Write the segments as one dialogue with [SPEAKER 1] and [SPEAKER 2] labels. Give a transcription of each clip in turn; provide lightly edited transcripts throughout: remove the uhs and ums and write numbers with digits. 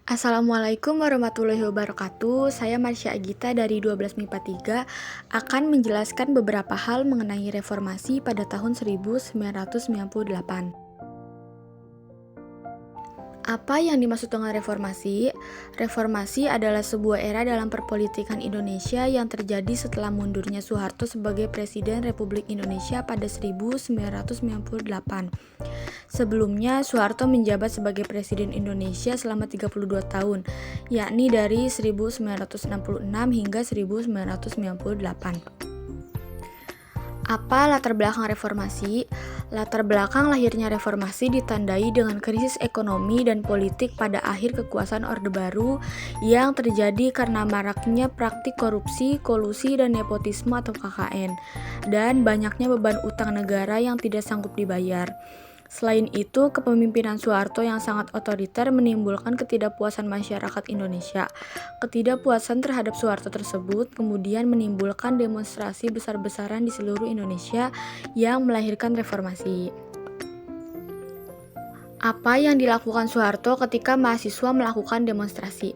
[SPEAKER 1] Assalamualaikum warahmatullahi wabarakatuh. Saya Marsha Agita dari 12 MIPA 3 akan menjelaskan beberapa hal mengenai reformasi pada tahun 1998. Apa yang dimaksud dengan reformasi? Reformasi adalah sebuah era dalam perpolitikan Indonesia yang terjadi setelah mundurnya Soeharto sebagai Presiden Republik Indonesia pada 1998. Sebelumnya, Soeharto menjabat sebagai Presiden Indonesia selama 32 tahun, yakni dari 1966 hingga 1998. Apa latar belakang reformasi? Latar belakang lahirnya reformasi ditandai dengan krisis ekonomi dan politik pada akhir kekuasaan Orde Baru yang terjadi karena maraknya praktik korupsi, kolusi, dan nepotisme atau KKN, dan banyaknya beban utang negara yang tidak sanggup dibayar. Selain itu, kepemimpinan Soeharto yang sangat otoriter menimbulkan ketidakpuasan masyarakat Indonesia. Ketidakpuasan terhadap Soeharto tersebut kemudian menimbulkan demonstrasi besar-besaran di seluruh Indonesia yang melahirkan reformasi. Apa yang dilakukan Soeharto ketika mahasiswa melakukan demonstrasi?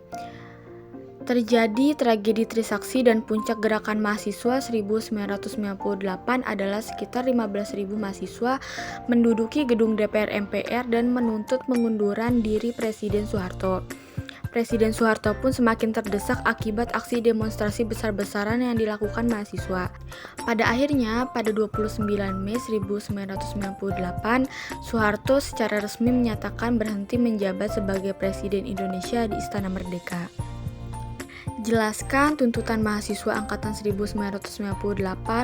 [SPEAKER 1] Terjadi tragedi Trisaksi dan puncak gerakan mahasiswa 1998 adalah sekitar 15.000 mahasiswa menduduki gedung DPR MPR dan menuntut pengunduran diri Presiden Soeharto. Presiden Soeharto pun semakin terdesak akibat aksi demonstrasi besar-besaran yang dilakukan mahasiswa. Pada akhirnya, pada 29 Mei 1998, Soeharto secara resmi menyatakan berhenti menjabat sebagai Presiden Indonesia di Istana Merdeka. Jelaskan tuntutan mahasiswa angkatan 1998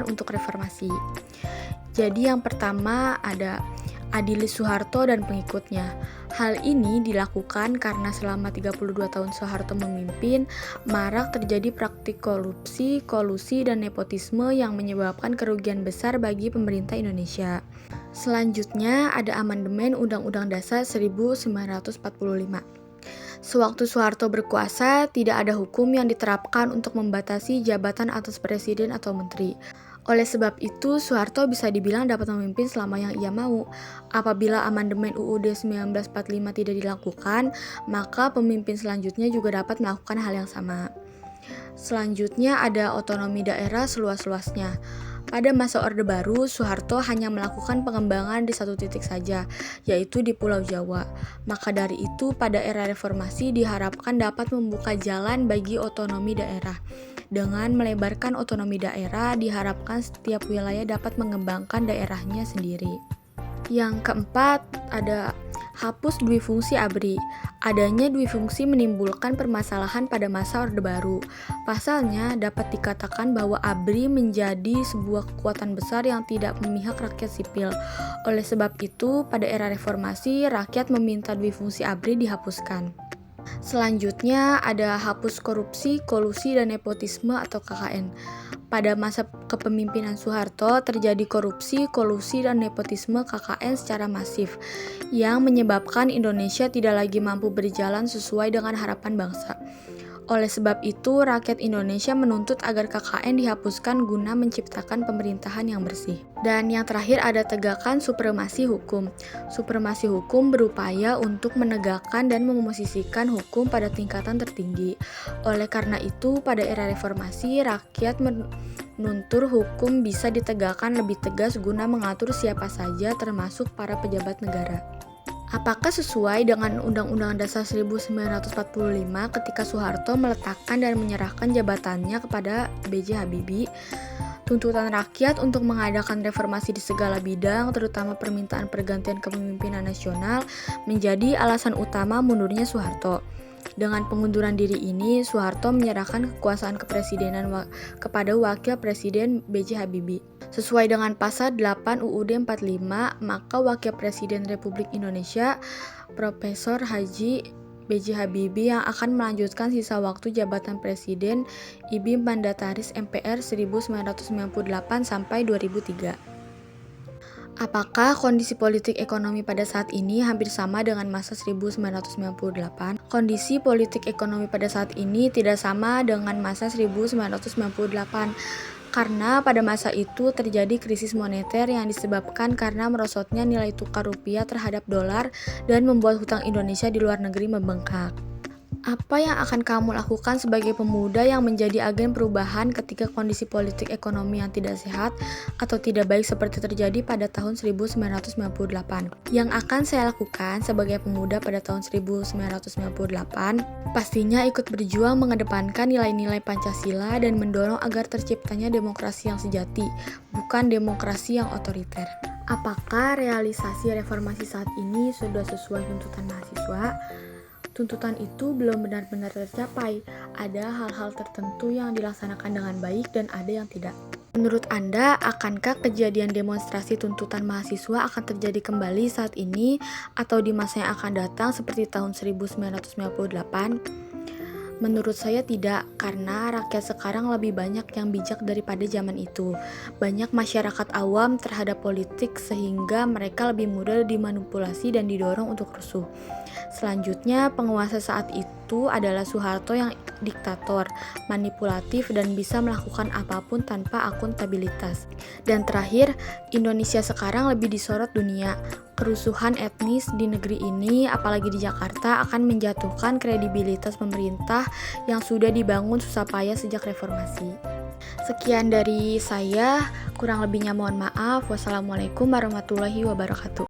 [SPEAKER 1] untuk reformasi. Jadi yang pertama ada adili Soeharto dan pengikutnya. Hal ini dilakukan karena selama 32 tahun Soeharto memimpin, marak terjadi praktik korupsi, kolusi, dan nepotisme yang menyebabkan kerugian besar bagi pemerintah Indonesia. Selanjutnya ada amandemen Undang-Undang Dasar 1945. Sewaktu Soeharto berkuasa, tidak ada hukum yang diterapkan untuk membatasi jabatan atas presiden atau menteri. Oleh sebab itu, Soeharto bisa dibilang dapat memimpin selama yang ia mau. Apabila amandemen UUD 1945 tidak dilakukan, maka pemimpin selanjutnya juga dapat melakukan hal yang sama. Selanjutnya ada otonomi daerah seluas-luasnya. Pada masa Orde Baru, Soeharto hanya melakukan pengembangan di satu titik saja, yaitu di Pulau Jawa. Maka dari itu, pada era reformasi diharapkan dapat membuka jalan bagi otonomi daerah. Dengan melebarkan otonomi daerah, diharapkan setiap wilayah dapat mengembangkan daerahnya sendiri. Yang keempat, ada hapus duifungsi ABRI. Adanya duifungsi menimbulkan permasalahan pada masa Orde Baru. Pasalnya, dapat dikatakan bahwa ABRI menjadi sebuah kekuatan besar yang tidak memihak rakyat sipil. Oleh sebab itu, pada era reformasi, rakyat meminta duifungsi ABRI dihapuskan. Selanjutnya ada hapus korupsi, kolusi, dan nepotisme atau KKN. Pada masa kepemimpinan Soeharto terjadi korupsi, kolusi, dan nepotisme KKN secara masif yang menyebabkan Indonesia tidak lagi mampu berjalan sesuai dengan harapan bangsa. Oleh sebab itu, rakyat Indonesia menuntut agar KKN dihapuskan guna menciptakan pemerintahan yang bersih. Dan yang terakhir ada tegakkan supremasi hukum. Supremasi hukum berupaya untuk menegakkan dan memosisikan hukum pada tingkatan tertinggi. Oleh karena itu, pada era reformasi, rakyat menuntut hukum bisa ditegakkan lebih tegas guna mengatur siapa saja termasuk para pejabat negara. Apakah sesuai dengan Undang-Undang Dasar 1945 ketika Soeharto meletakkan dan menyerahkan jabatannya kepada B.J. Habibie? Tuntutan rakyat untuk mengadakan reformasi di segala bidang, terutama permintaan pergantian kepemimpinan nasional, menjadi alasan utama mundurnya Soeharto. Dengan pengunduran diri ini, Soeharto menyerahkan kekuasaan kepresidenan kepada Wakil Presiden B.J. Habibie. Sesuai dengan pasal 8 UUD 45, maka Wakil Presiden Republik Indonesia, Profesor Haji B.J. Habibie yang akan melanjutkan sisa waktu jabatan Presiden IBI Mandataris MPR 1998 sampai 2003. Apakah kondisi politik ekonomi pada saat ini hampir sama dengan masa 1998? Kondisi politik ekonomi pada saat ini tidak sama dengan masa 1998 karena pada masa itu terjadi krisis moneter yang disebabkan karena merosotnya nilai tukar rupiah terhadap dolar dan membuat hutang Indonesia di luar negeri membengkak. Apa yang akan kamu lakukan sebagai pemuda yang menjadi agen perubahan ketika kondisi politik ekonomi yang tidak sehat atau tidak baik seperti terjadi pada tahun 1998? Yang akan saya lakukan sebagai pemuda pada tahun 1998, pastinya ikut berjuang mengedepankan nilai-nilai Pancasila dan mendorong agar terciptanya demokrasi yang sejati, bukan demokrasi yang otoriter. Apakah realisasi reformasi saat ini sudah sesuai tuntutan mahasiswa? Tuntutan itu belum benar-benar tercapai. Ada hal-hal tertentu yang dilaksanakan dengan baik dan ada yang tidak. Menurut Anda, akankah kejadian demonstrasi tuntutan mahasiswa akan terjadi kembali saat ini atau di masa yang akan datang seperti tahun 1998? Menurut saya tidak, karena rakyat sekarang lebih banyak yang bijak daripada zaman itu. Banyak masyarakat awam terhadap politik sehingga mereka lebih mudah dimanipulasi dan didorong untuk rusuh. Selanjutnya, penguasa saat itu adalah Soeharto yang diktator, manipulatif dan bisa melakukan apapun tanpa akuntabilitas. Dan terakhir, Indonesia sekarang lebih disorot dunia. Kerusuhan etnis di negeri ini, apalagi di Jakarta, akan menjatuhkan kredibilitas pemerintah yang sudah dibangun susah payah sejak reformasi. Sekian dari saya, kurang lebihnya mohon maaf. Wassalamualaikum warahmatullahi wabarakatuh.